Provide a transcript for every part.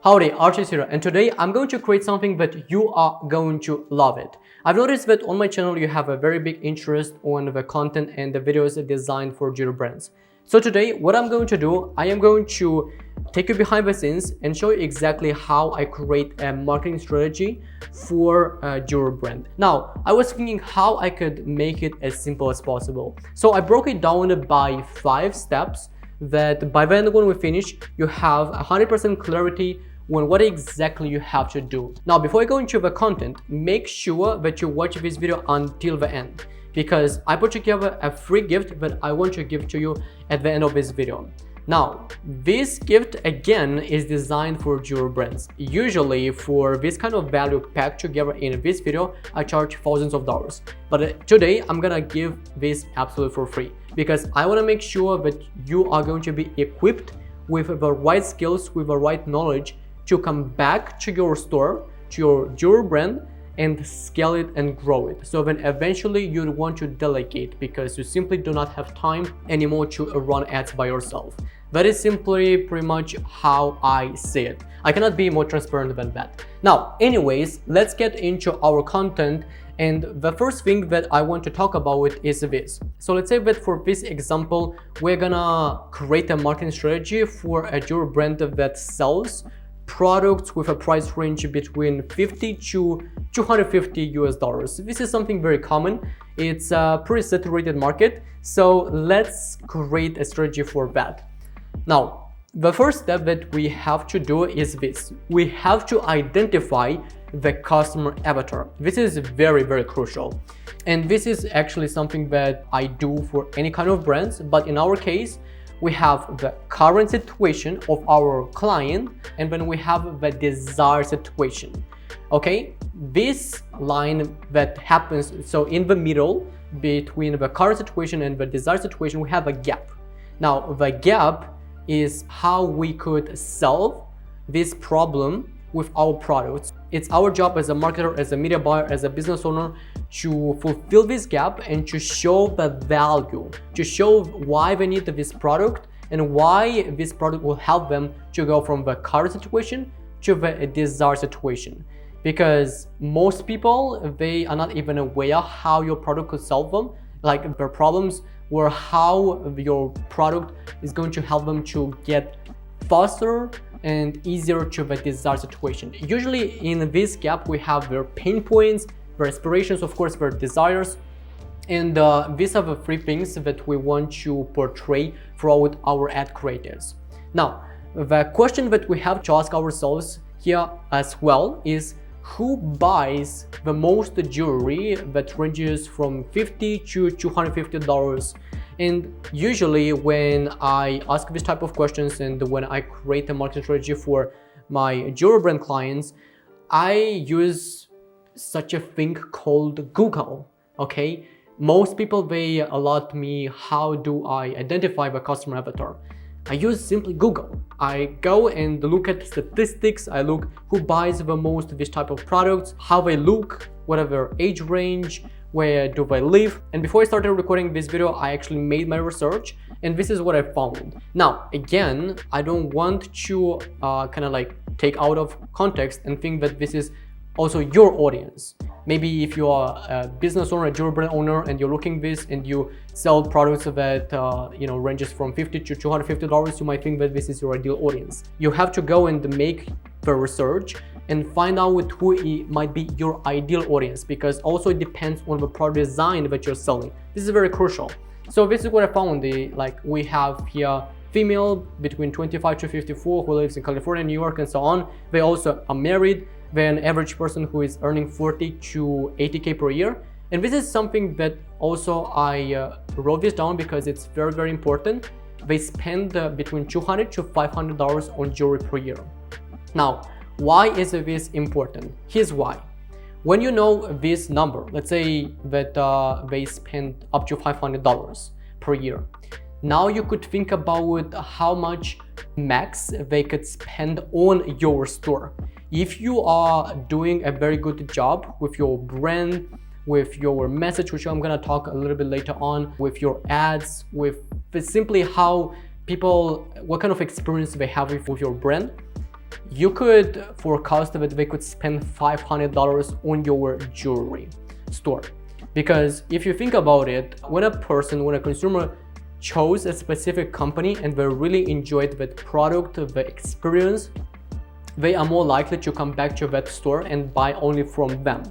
Howdy, Archie here, and today I'm going to create something that you are going to love it. I've noticed that on my channel you have a very big interest on the content and the videos designed for jewelry brands. So today what I'm going to do, I am going to take you behind the scenes and show you exactly how I create a marketing strategy for a jewelry brand. Now, I was thinking how I could make it as simple as possible. So I broke it down by 5 steps that by the end when we finish, you have 100% clarity on what exactly you have to do. Now, before I go into the content, make sure that you watch this video until the end, because I put together a free gift that I want to give to you at the end of this video. Now, this gift again is designed for jewelry brands. Usually for this kind of value packed together in this video, I charge thousands of dollars. But today I'm gonna give this absolutely for free because I wanna make sure that you are going to be equipped with the right skills, with the right knowledge to come back to your store, to your jewelry brand, and scale it and grow it. So then eventually you'd want to delegate because you simply do not have time anymore to run ads by yourself. That is simply pretty much how I see it. I cannot be more transparent than that. Now, anyways, let's get into our content. And the first thing that I want to talk about is this. So let's say that for this example, we're gonna create a marketing strategy for a jewelry brand that sells products with a price range between 50 to 250 US dollars. This is something very common. It's a pretty saturated market. So let's create a strategy for that. Now, the first step that we have to do is this. We have to identify the customer avatar. This is very, very crucial. And this is actually something that I do for any kind of brands, but in our case, we have the current situation of our client, and then we have the desired situation. Okay, this line that happens, so in the middle between the current situation and the desired situation, we have a gap. Now, the gap is how we could solve this problem with our products. It's our job as a marketer, as a media buyer, as a business owner to fulfill this gap and to show the value, to show why they need this product and why this product will help them to go from the current situation to the desired situation. Because most people, they are not even aware how your product could solve them, like their problems, or how your product is going to help them to get faster and easier to the desired situation. Usually in this gap, we have their pain points, their aspirations, of course, their desires. And these are the 3 things that we want to portray throughout our ad creatives. Now, the question that we have to ask ourselves here as well is, who buys the most jewelry that ranges from $50 to $250? And usually when I ask this type of questions and when I create a marketing strategy for my jewelry brand clients, I use such a thing called Google. Okay, most people, they allot me how do I identify the customer avatar. I use simply Google. I go and look at statistics. I look who buys the most this type of products, how they look, what are their age range, where do they live. And before I started recording this video, I actually made my research and this is what I found. Now, again, I don't want to kind of like take out of context and think that this is also your audience. Maybe if you are a business owner, a jewelry brand owner, and you're looking this and you sell products that ranges from $50 to $250, you might think that this is your ideal audience. You have to go and make the research and find out who might be your ideal audience, because also it depends on the product design that you're selling. This is very crucial. So this is what I found. We have here female between 25 to 54 who lives in California, New York, and so on. They also are married. They're an average person who is earning 40 to 80K per year. And this is something that also I wrote this down because it's very, very important. They spend between $200 to $500 on jewelry per year. Now, why is this important? Here's why. When you know this number, let's say that they spend up to $500 per year. Now you could think about how much max they could spend on your store. If you are doing a very good job with your brand, with your message, which I'm gonna talk a little bit later on, with your ads, with simply how people, what kind of experience they have with your brand, you could forecast that they could spend $500 on your jewelry store. Because if you think about it, when a consumer chose a specific company and they really enjoyed that product, the experience, they are more likely to come back to that store and buy only from them.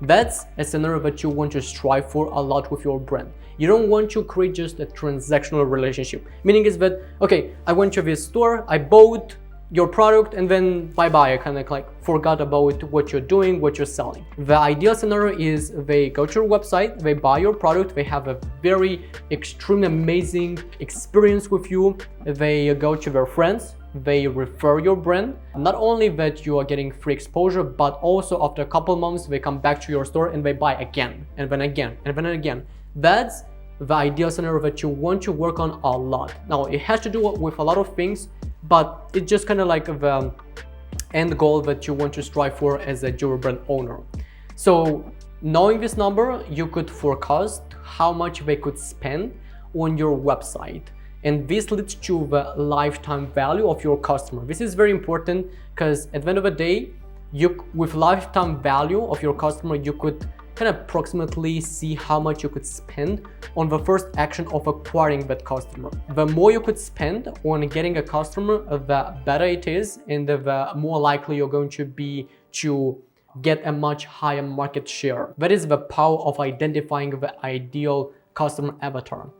That's a scenario that you want to strive for a lot with your brand. You don't want to create just a transactional relationship. Meaning is that, okay, I went to this store, I bought your product, and then bye-bye, I kind of like forgot about what you're doing, what you're selling. The ideal scenario is they go to your website, they buy your product, they have a very extremely amazing experience with you, they go to their friends, they refer your brand. Not only that you are getting free exposure, but also after a couple months, they come back to your store and they buy again, and then again, and then again. That's the ideal scenario that you want to work on a lot. Now, it has to do with a lot of things, but it's just kind of like the end goal that you want to strive for as a jewelry brand owner. So knowing this number, you could forecast how much they could spend on your website. And this leads to the lifetime value of your customer. This is very important because at the end of the day, with lifetime value of your customer, you could kind of approximately see how much you could spend on the first action of acquiring that customer. The more you could spend on getting a customer, the better it is, and the more likely you're going to be to get a much higher market share. That is the power of identifying the ideal customer avatar.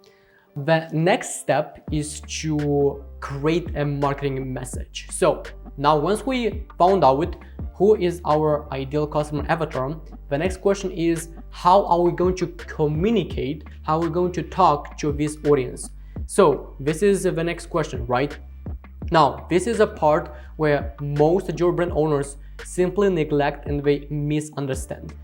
The next step is to create a marketing message. So now once we found out who is our ideal customer avatar, the next question is, how are we going to communicate, how are we going to talk to this audience? So this is the next question, right? Now, this is a part where most jewelry brand owners simply neglect and they misunderstand.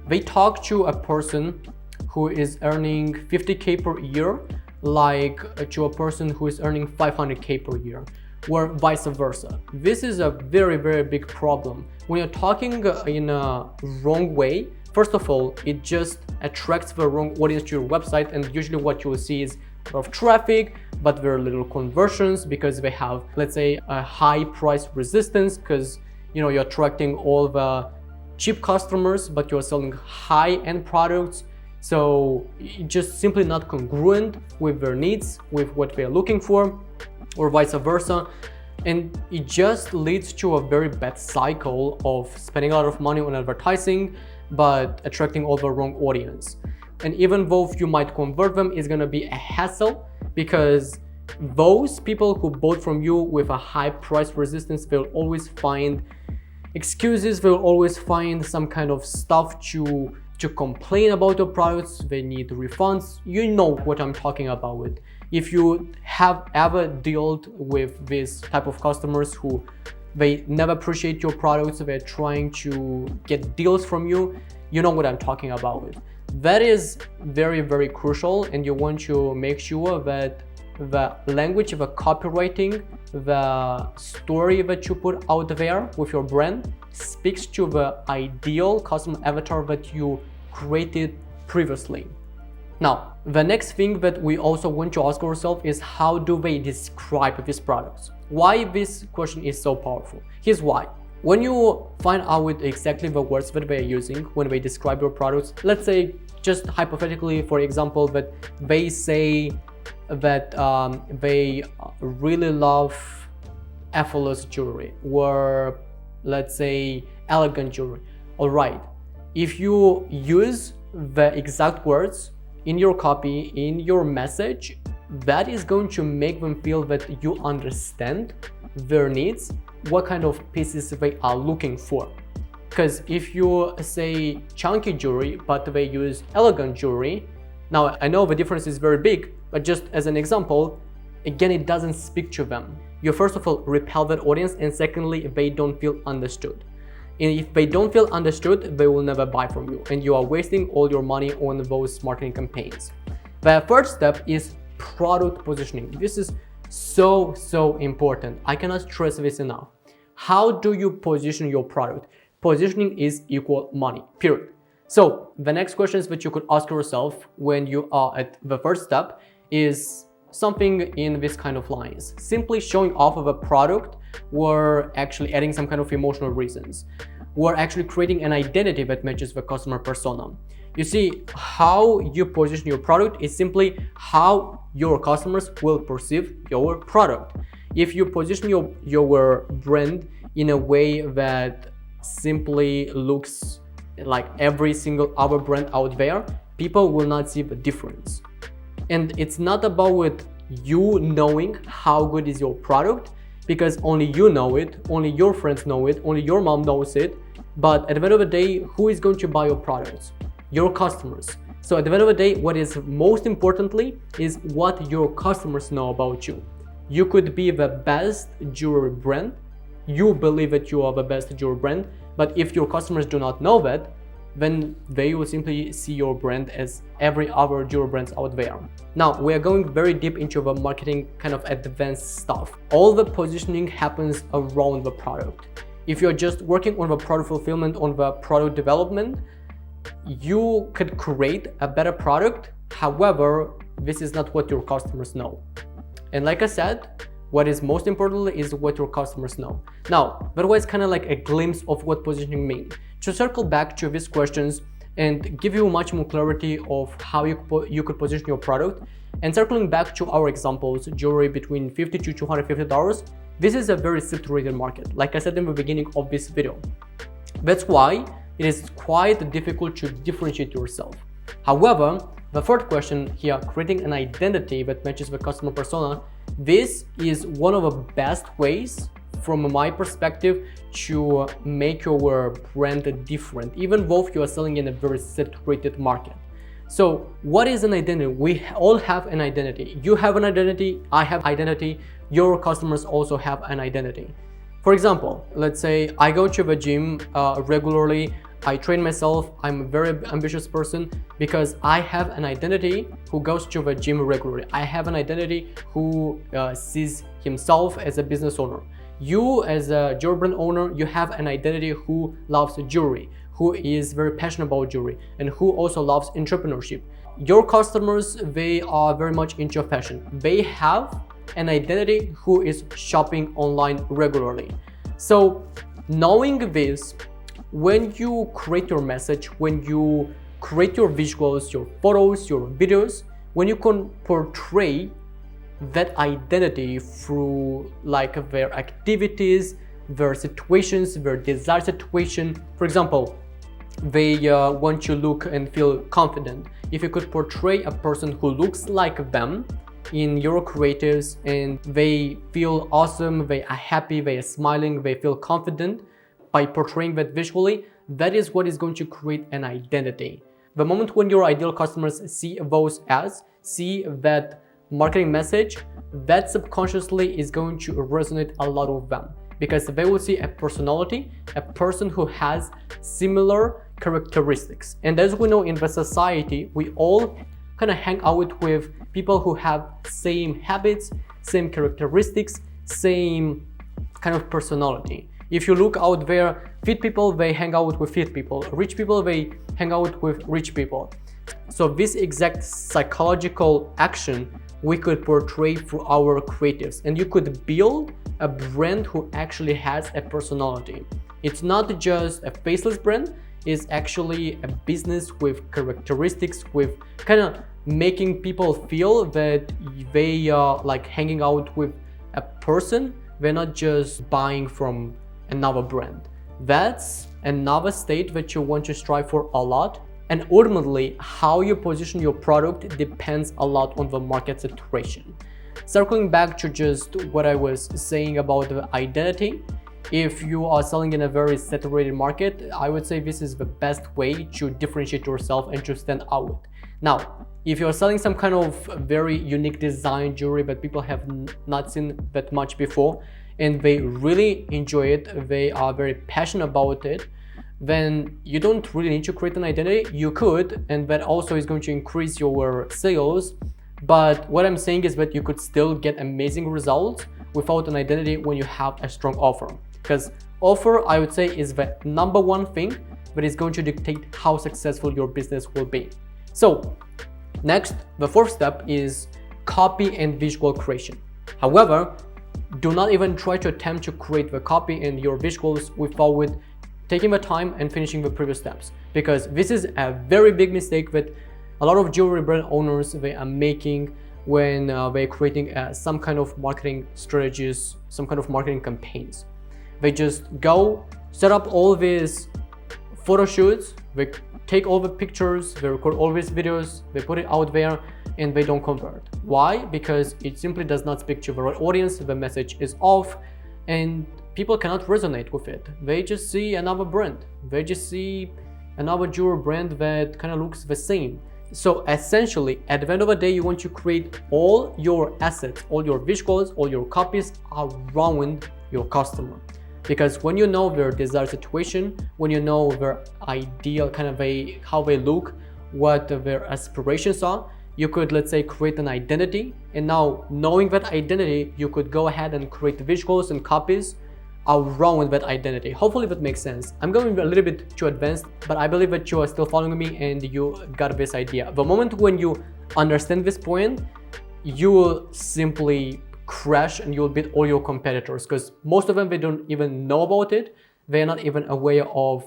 They talk to a person who is earning 50K per year like to a person who is earning 500K per year, or vice versa. This is a very, very big problem. When you're talking in a wrong way, first of all, it just attracts the wrong audience to your website, and usually what you will see is a lot of traffic, but very little conversions because they have, let's say, a high price resistance because you're attracting all the cheap customers, but you're selling high-end products. So it's just simply not congruent with their needs, with what they're looking for, or vice versa. And it just leads to a very bad cycle of spending a lot of money on advertising, but attracting all the wrong audience. And even though you might convert them, it's gonna be a hassle because those people who bought from you with a high price resistance, they'll always find excuses, they'll always find some kind of stuff to complain about your products. They need refunds. You know what I'm talking about. If you have ever dealt with this type of customers who they never appreciate your products, they're trying to get deals from you, you know what I'm talking about. That is very, very crucial, and you want to make sure that the language, the copywriting, the story that you put out there with your brand speaks to the ideal customer avatar that you created previously. Now, the next thing that we also want to ask ourselves is, how do they describe these products? Why this question is so powerful? Here's why. When you find out exactly the words that they are using when they describe your products, let's say just hypothetically, for example, that they say that they really love effortless jewelry, or let's say elegant jewelry. All right, if you use the exact words in your copy, in your message, that is going to make them feel that you understand their needs, what kind of pieces they are looking for. Because if you say chunky jewelry, but they use elegant jewelry, now I know the difference is very big, but just as an example, again, it doesn't speak to them. You first of all repel that audience, and secondly, they don't feel understood. And if they don't feel understood, they will never buy from you, and you are wasting all your money on those marketing campaigns. The first step is product positioning. This is so important. I cannot stress this enough. How do you position your product? Positioning is equal money, period. So the next questions that you could ask yourself when you are at the first step is, something in this kind of lines. Simply showing off of a product, we're actually adding some kind of emotional reasons. We're actually creating an identity that matches the customer persona. You see, how you position your product is simply how your customers will perceive your product. If you position your brand in a way that simply looks like every single other brand out there, people will not see the difference. And it's not about you knowing how good is your product, because only you know it, only your friends know it, only your mom knows it. But at the end of the day, who is going to buy your products? Your customers. So at the end of the day, what is most importantly is what your customers know about you. You could be the best jewelry brand. You believe that you are the best jewelry brand, but if your customers do not know that, then they will simply see your brand as every other jewelry brands out there. Now, we are going very deep into the marketing kind of advanced stuff. All the positioning happens around the product. If you're just working on the product fulfillment, on the product development, you could create a better product. However, this is not what your customers know. And like I said, what is most important is what your customers know. Now, that was kind of like a glimpse of what positioning means. To circle back to these questions and give you much more clarity of how you could position your product, and circling back to our examples, jewelry between $50 to $250, this is a very saturated market, like I said in the beginning of this video. That's why it is quite difficult to differentiate yourself. However, the third question here, creating an identity that matches the customer persona, this is one of the best ways from my perspective to make your brand different, even though you are selling in a very saturated market. So what is an identity? We all have an identity. You have an identity, I have identity, your customers also have an identity. For example, let's say I go to the gym regularly, I train myself, I'm a very ambitious person because I have an identity who goes to the gym regularly. I have an identity who sees himself as a business owner. You as a jewelry brand owner, you have an identity who loves jewelry, who is very passionate about jewelry, and who also loves entrepreneurship. Your customers, they are very much into fashion. They have an identity who is shopping online regularly. So knowing this, when you create your message, when you create your visuals, your photos, your videos, when you can portray that identity through like their activities, their situations, their desired situation. For example, they want to look and feel confident. If you could portray a person who looks like them in your creatives and they feel awesome, they are happy, they are smiling, they feel confident by portraying that visually, that is what is going to create an identity. The moment when your ideal customers see those ads, see that marketing message, that subconsciously is going to resonate a lot with them because they will see a personality, a person who has similar characteristics. And as we know in the society, we all kind of hang out with people who have same habits, same characteristics, same kind of personality. If you look out there, fit people, they hang out with fit people. Rich people, they hang out with rich people. So this exact psychological action we could portray through our creatives, and you could build a brand who actually has a personality. It's not just a faceless brand, it's actually a business with characteristics, with kind of making people feel that they are like hanging out with a person, they're not just buying from another brand. That's another state that you want to strive for a lot. And ultimately, how you position your product depends a lot on the market saturation. Circling back to just what I was saying about the identity, if you are selling in a very saturated market, I would say this is the best way to differentiate yourself and to stand out. Now, if you're selling some kind of very unique design jewelry that people have not seen that much before, and they really enjoy it, they are very passionate about it, then you don't really need to create an identity. You could, and that also is going to increase your sales. But what I'm saying is that you could still get amazing results without an identity when you have a strong offer. Because offer, I would say, is the number one thing that is going to dictate how successful your business will be. So next, the fourth step is copy and visual creation. However, do not even try to attempt to create the copy and your visuals without taking the time and finishing the previous steps, because this is a very big mistake that a lot of jewelry brand owners they are making when they're creating some kind of marketing strategies, some kind of marketing campaigns. They just go set up all these photo shoots, they take all the pictures, they record all these videos, they put it out there, and they don't convert. Why? Because it simply does not speak to the right audience, the message is off, and people cannot resonate with it. They just see another brand, they just see another jewelry brand that kind of looks the same. So essentially, at the end of the day, you want to create all your assets, all your visuals, all your copies around your customer. Because when you know their desired situation, when you know their ideal kind of how they look, what their aspirations are, you could, let's say, create an identity. And now, knowing that identity, you could go ahead and create visuals and copies around that identity. Hopefully that makes sense. I'm going a little bit too advanced, but I believe that you are still following me and you got this idea. The moment when you understand this point, you will simply crash and you'll beat all your competitors, because most of them, they don't even know about it. They're not even aware of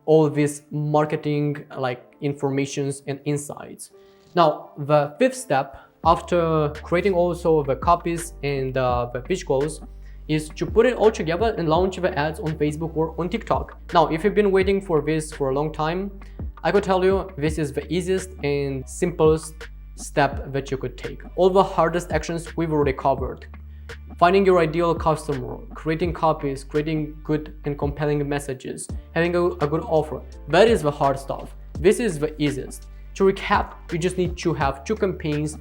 all these marketing like informations and insights. Now, the fifth step after creating also the copies and the visuals is to put it all together and launch the ads on Facebook or on TikTok. Now, if you've been waiting for this for a long time, I could tell you this is the easiest and simplest step that you could take. All the hardest actions we've already covered. Finding your ideal customer, creating copies, creating good and compelling messages, having a good offer. That is the hard stuff. This is the easiest. To recap, you just need to have two campaigns,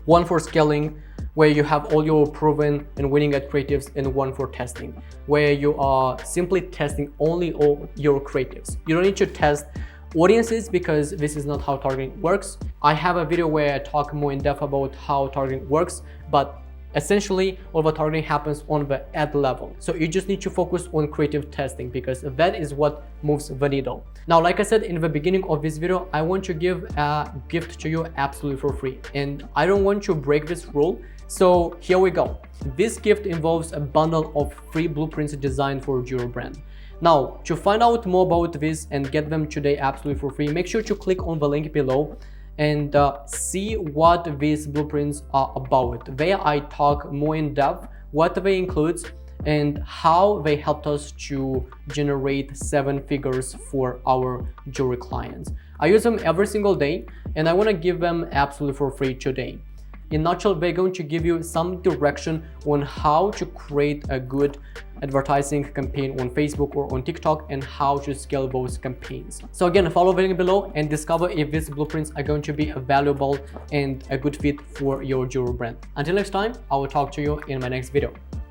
one for scaling, where you have all your proven and winning at creatives, and one for testing, where you are simply testing only all your creatives. You don't need to test audiences because this is not how targeting works. I have a video where I talk more in depth about how targeting works, but essentially all the targeting happens on the ad level. So you just need to focus on creative testing because that is what moves the needle. Now, like I said in the beginning of this video, I want to give a gift to you absolutely for free, and I don't want to break this rule. So here we go. This gift involves a bundle of free blueprints designed for your brand. Now, to find out more about this and get them today absolutely for free, make sure to click on the link below and see what these blueprints are about. There I talk more in depth what they include and how they helped us to generate 7 figures for our jewelry clients. I use them every single day and I want to give them absolutely for free today. In a nutshell, they're going to give you some direction on how to create a good advertising campaign on Facebook or on TikTok and how to scale those campaigns. So again, follow the link below and discover if these blueprints are going to be valuable and a good fit for your jewelry brand. Until next time, I will talk to you in my next video.